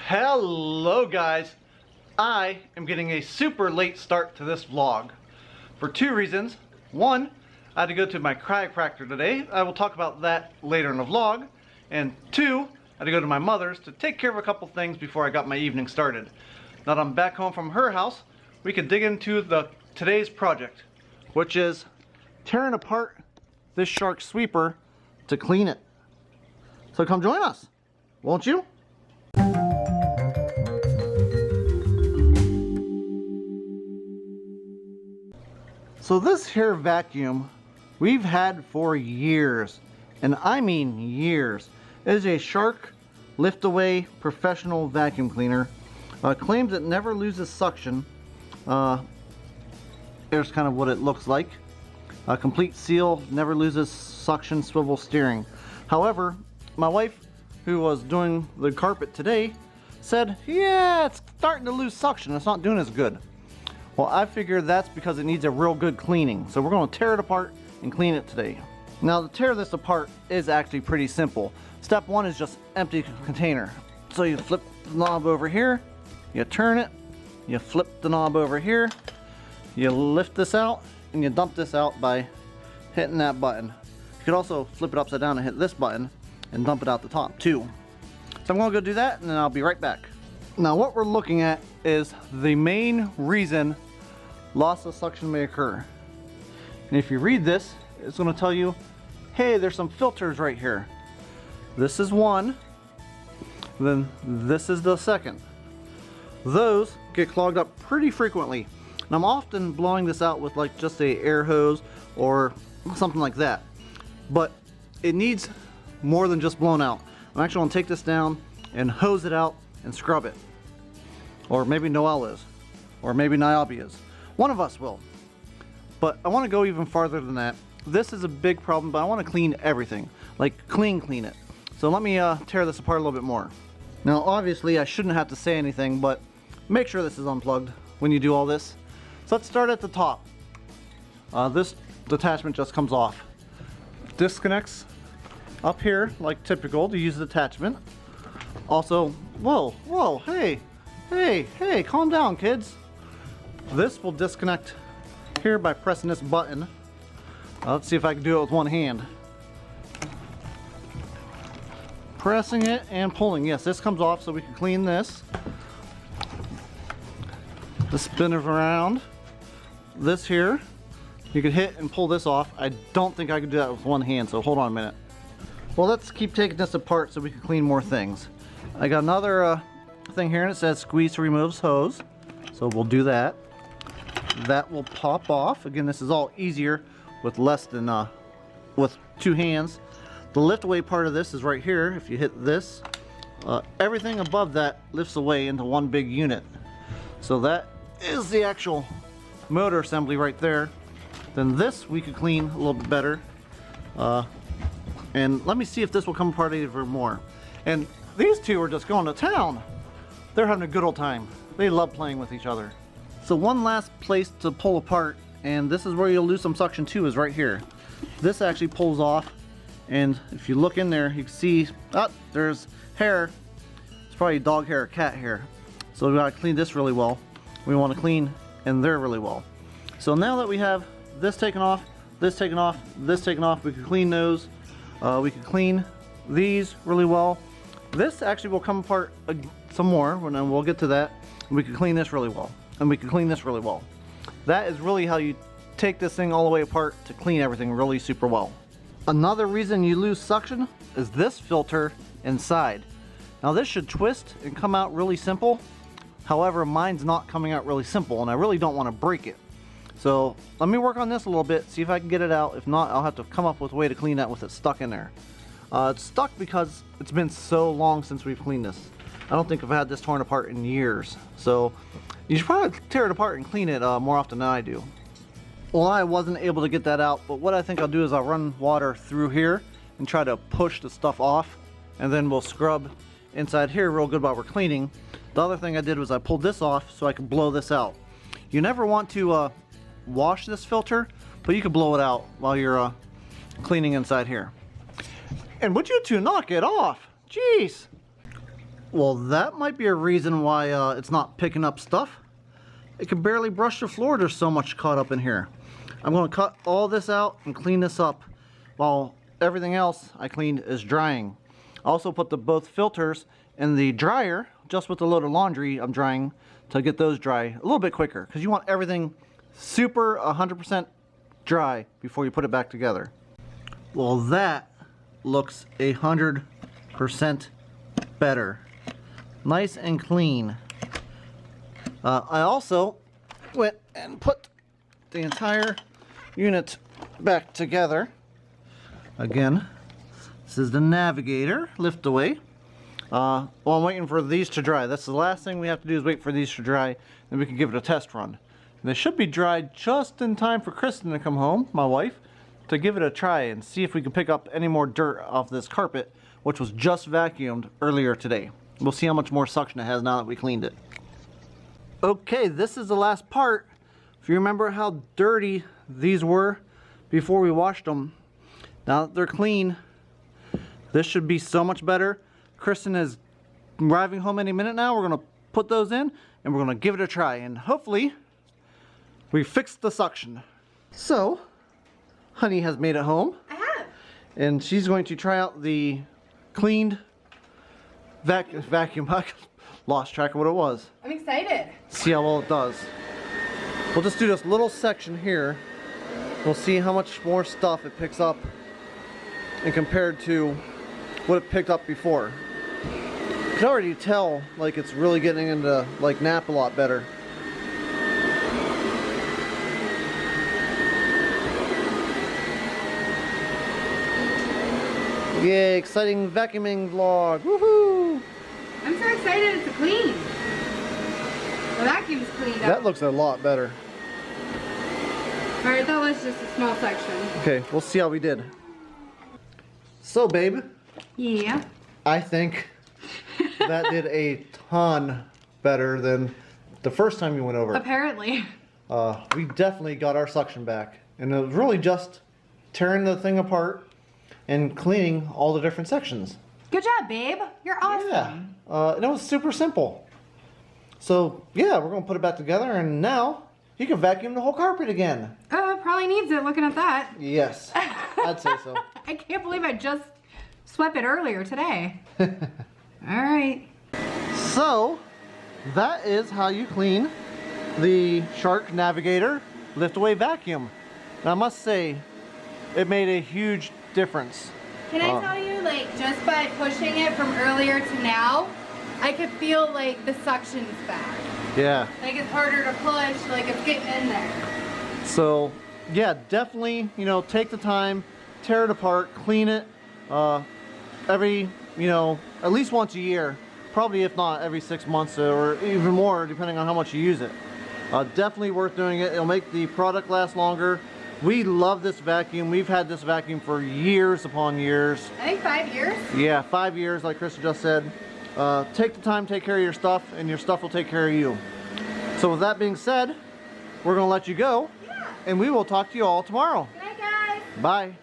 Hello guys, I am getting a super late start to this vlog for two reasons. One, I had to go to my chiropractor today. I will talk about that later in the vlog. And two, I had to go to my mother's to take care of a couple things before I got my evening started. Now that I'm back home from her house, we can dig into today's project, which is tearing apart this shark sweeper to clean it. So come join us, won't you? So this here vacuum we've had for years, and I mean years. It is a Shark lift away professional vacuum cleaner. Claims it never loses suction. Here's kind of what it looks like. A complete seal, never loses suction, swivel steering. However, my wife, who was doing the carpet today, said, yeah, it's starting to lose suction. It's not doing as good. Well, I figured that's because it needs a real good cleaning. So we're going to tear it apart and clean it today. Now to tear this apart is actually pretty simple. Step one is just empty container. So you flip the knob over here, you turn it, you flip the knob over here, you lift this out, and you dump this out by hitting that button. You could also flip it upside down and hit this button and dump it out the top too. So I'm going to go do that and then I'll be right back. Now what we're looking at is the main reason loss of suction may occur. And if you read this, it's going to tell you, hey, there's some filters right here. This is one, then this is the second. Those get clogged up pretty frequently. And I'm often blowing this out with like just a air hose or something like that. But it needs more than just blown out. I'm actually going to take this down and hose it out and scrub it. Or maybe Noelle is. Or maybe Niobe is. One of us will. But I want to go even farther than that. This is a big problem, but I want to clean everything. Like clean it. So let me tear this apart a little bit more. Now obviously I shouldn't have to say anything, but make sure this is unplugged when you do all this. So let's start at the top. This detachment just comes off. Disconnects up here like typical to use the attachment. Also, whoa, hey, calm down, kids. This will disconnect here by pressing this button. Let's see if I can do it with one hand. Pressing it and pulling. Yes, this comes off so we can clean this. The spinner around. This here, you could hit and pull this off. I don't think I could do that with one hand, so hold on a minute. Well, let's keep taking this apart so we can clean more things. I got another thing here and it says squeeze to remove hose. So we'll do that. That will pop off. Again, this is all easier with less than, with two hands. The lift away part of this is right here. If you hit this, everything above that lifts away into one big unit. So that is the actual motor assembly right there. Then this we could clean a little bit better. And let me see if this will come apart even more. And these two are just going to town. They're having a good old time. They love playing with each other. So one last place to pull apart, and this is where you'll lose some suction too, is right here. This actually pulls off, and if you look in there, you can see, there's hair. It's probably dog hair or cat hair. So we gotta clean this really well. We want to clean in there really well. So now that we have this taken off, this taken off, this taken off, we can clean those. We can clean these really well. This actually will come apart some more, and then we'll get to that. We can clean this really well, and we can clean this really well. That is really how you take this thing all the way apart to clean everything really super well. Another reason you lose suction is this filter inside. Now this should twist and come out really simple. However, mine's not coming out really simple, and I really don't want to break it. So let me work on this a little bit, see if I can get it out. If not, I'll have to come up with a way to clean that with it stuck in there. It's stuck because it's been so long since we've cleaned this. I don't think I've had this torn apart in years. So you should probably tear it apart and clean it more often than I do. Well, I wasn't able to get that out, but what I think I'll do is I'll run water through here and try to push the stuff off, and then we'll scrub inside here real good while we're cleaning. The other thing I did was I pulled this off so I could blow this out. You never want to wash this filter, but you can blow it out while you're cleaning inside here. And would you two knock it off? Jeez. Well, that might be a reason why it's not picking up stuff. It can barely brush the floor. There's so much caught up in here. I'm going to cut all this out and clean this up while everything else I cleaned is drying. I also put both filters in the dryer just with a load of laundry I'm drying to get those dry a little bit quicker, because you want everything super 100% dry before you put it back together. Well, that looks 100% better. Nice and clean. I also went and put the entire unit back together. Again, this is the Navigator lift away. Well, I'm waiting for these to dry. That's the last thing we have to do, is wait for these to dry, and we can give it a test run. And they should be dried just in time for Kristen to come home, my wife, to give it a try and see if we can pick up any more dirt off this carpet, which was just vacuumed earlier today. We'll see how much more suction it has now that we cleaned it. Okay, this is the last part. If you remember how dirty these were before we washed them, now that they're clean, this should be so much better. Kristen is arriving home any minute now. We're going to put those in and we're going to give it a try, and hopefully we fixed the suction. So, Honey has made it home. I have. And she's going to try out the cleaned vacuum. I lost track of what it was. I'm excited. See how well it does. We'll just do this little section here. We'll see how much more stuff it picks up and compared to what it picked up before. You can already tell like it's really getting into like nap a lot better. Yay, exciting vacuuming vlog. Woohoo! I'm so excited it's clean. The vacuum's cleaned up. That looks a lot better. Alright, that was just a small section. Okay, we'll see how we did. So, babe. Yeah. I think that did a ton better than the first time you went over. Apparently. We definitely got our suction back. And it was really just tearing the thing apart and cleaning all the different sections. Good job, babe. You're awesome. Yeah. And it was super simple. So, yeah, we're going to put it back together, and now you can vacuum the whole carpet again. It probably needs it looking at that. Yes, I'd say so. I can't believe I just swept it earlier today. Alright. So, that is how you clean the Shark Navigator lift-away vacuum. And I must say, it made a huge difference. Can I tell you, like, just by pushing it from earlier to now, I could feel, like, the suction's back. Yeah. Like, it's harder to push, like, it's getting in there. So, yeah, definitely, you know, take the time, tear it apart, clean it every, you know, at least once a year. Probably, if not, every 6 months or even more, depending on how much you use it. Definitely worth doing it. It'll make the product last longer. We love this vacuum. We've had this vacuum for years upon years. I think 5 years? Yeah, 5 years, like Kristen just said. Take the time, take care of your stuff, and your stuff will take care of you. So with that being said, we're going to let you go, and we will talk to you all tomorrow. Good night, guys. Bye.